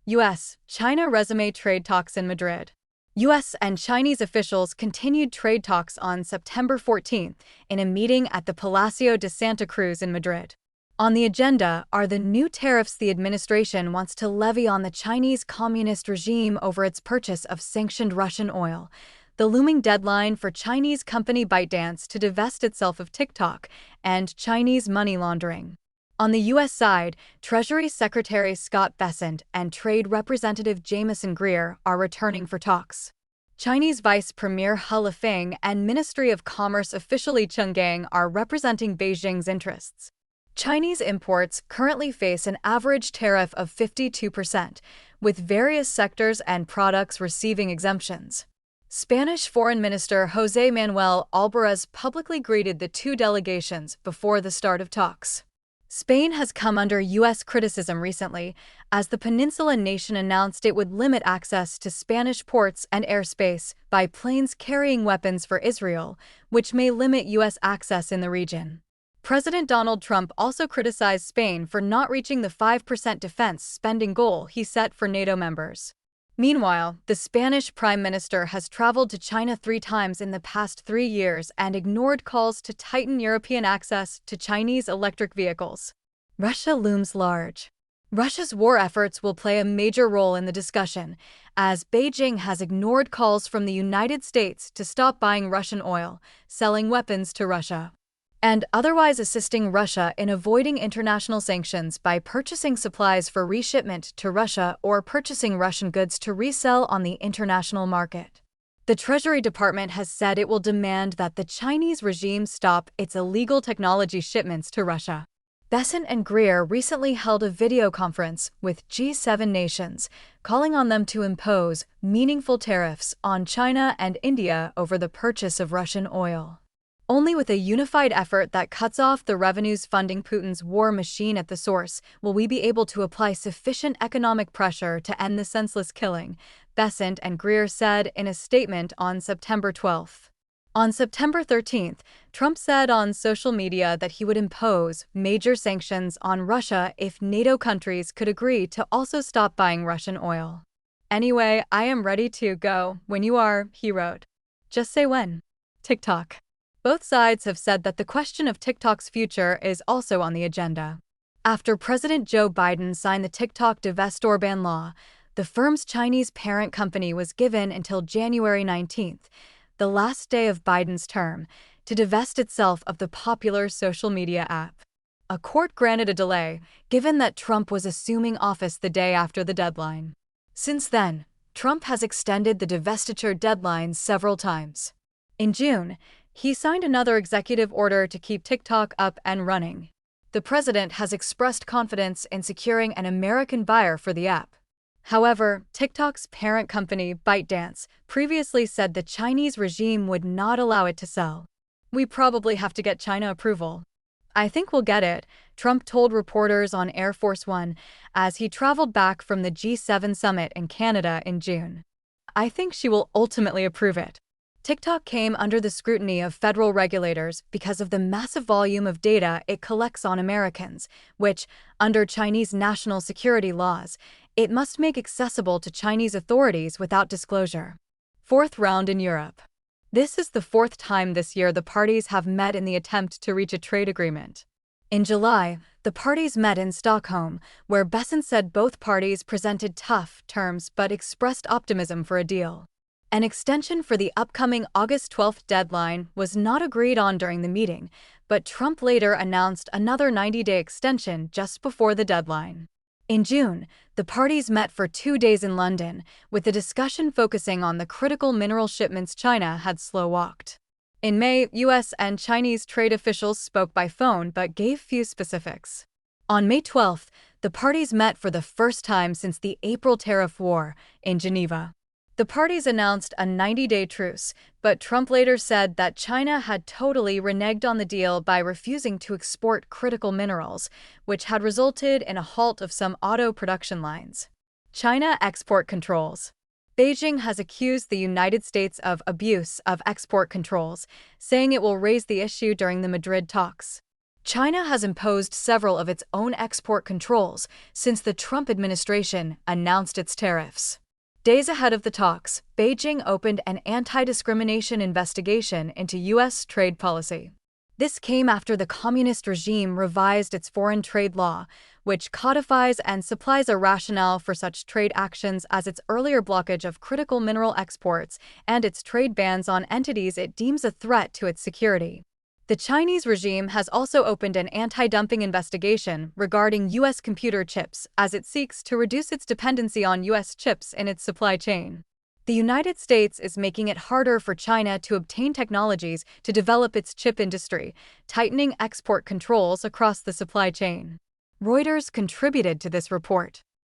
U.S.-China resume trade talks in Madrid. U.S. and Chinese officials continued trade talks on September 14th in a meeting at the Palacio de Santa Cruz in Madrid. On the agenda are the new tariffs the administration wants to levy on the Chinese communist regime over its purchase of sanctioned Russian oil, the looming deadline for Chinese company ByteDance to divest itself of TikTok, and Chinese money laundering. On the U.S. side, Treasury Secretary Scott Bessent and Trade Representative Jamieson Greer are returning for talks. Chinese Vice Premier He Lifeng and Ministry of Commerce official Li Chenggang are representing Beijing's interests. Chinese imports currently face an average tariff of 52%, with various sectors and products receiving exemptions. Spanish Foreign Minister José Manuel Alvarez publicly greeted the two delegations before the start of talks. Spain has come under U.S. criticism recently, as the peninsula nation announced it would limit access to Spanish ports and airspace by planes carrying weapons for Israel, which may limit U.S. access in the region. President Donald Trump also criticized Spain for not reaching the 5% defense spending goal he set for NATO members. Meanwhile, the Spanish Prime Minister has traveled to China 3 times in the past 3 years and ignored calls to tighten European access to Chinese electric vehicles. Russia looms large. Russia's war efforts will play a major role in the discussion, as Beijing has ignored calls from the United States to stop buying Russian oil, selling weapons to Russia, and otherwise assisting Russia in avoiding international sanctions by purchasing supplies for reshipment to Russia or purchasing Russian goods to resell on the international market. The Treasury Department has said it will demand that the Chinese regime stop its illegal technology shipments to Russia. Bessent and Greer recently held a video conference with G7 nations, calling on them to impose meaningful tariffs on China and India over the purchase of Russian oil. Only with a unified effort that cuts off the revenues funding Putin's war machine at the source will we be able to apply sufficient economic pressure to end the senseless killing, Bessent and Greer said in a statement on September 12. On September 13th, Trump said on social media that he would impose major sanctions on Russia if NATO countries could agree to also stop buying Russian oil. "Anyway, I am ready to go when you are," he wrote. "Just say when." TikTok. Both sides have said that the question of TikTok's future is also on the agenda. After President Joe Biden signed the TikTok divestiture ban law, the firm's Chinese parent company was given until January 19th, the last day of Biden's term, to divest itself of the popular social media app. A court granted a delay, given that Trump was assuming office the day after the deadline. Since then, Trump has extended the divestiture deadline several times. In June, he signed another executive order to keep TikTok up and running. The president has expressed confidence in securing an American buyer for the app. However, TikTok's parent company, ByteDance, previously said the Chinese regime would not allow it to sell. "We probably have to get China approval." "I think we'll get it," Trump told reporters on Air Force One as he traveled back from the G7 summit in Canada in June. "I think she will ultimately approve it." TikTok came under the scrutiny of federal regulators because of the massive volume of data it collects on Americans, which, under Chinese national security laws, it must make accessible to Chinese authorities without disclosure. Fourth round in Europe. This is the 4th time this year the parties have met in the attempt to reach a trade agreement. In July, the parties met in Stockholm, where Bessent said both parties presented tough terms but expressed optimism for a deal. An extension for the upcoming August 12 deadline was not agreed on during the meeting, but Trump later announced another 90-day extension just before the deadline. In June, the parties met for 2 days in London, with the discussion focusing on the critical mineral shipments China had slow-walked. In May, U.S. and Chinese trade officials spoke by phone but gave few specifics. On May 12, the parties met for the first time since the April tariff war in Geneva. The parties announced a 90-day truce, but Trump later said that China had totally reneged on the deal by refusing to export critical minerals, which had resulted in a halt of some auto production lines. China export controls. Beijing has accused the United States of abuse of export controls, saying it will raise the issue during the Madrid talks. China has imposed several of its own export controls since the Trump administration announced its tariffs. Days ahead of the talks, Beijing opened an anti-discrimination investigation into U.S. trade policy. This came after the communist regime revised its foreign trade law, which codifies and supplies a rationale for such trade actions as its earlier blockage of critical mineral exports and its trade bans on entities it deems a threat to its security. The Chinese regime has also opened an anti-dumping investigation regarding U.S. computer chips as it seeks to reduce its dependency on U.S. chips in its supply chain. The United States is making it harder for China to obtain technologies to develop its chip industry, tightening export controls across the supply chain. Reuters contributed to this report.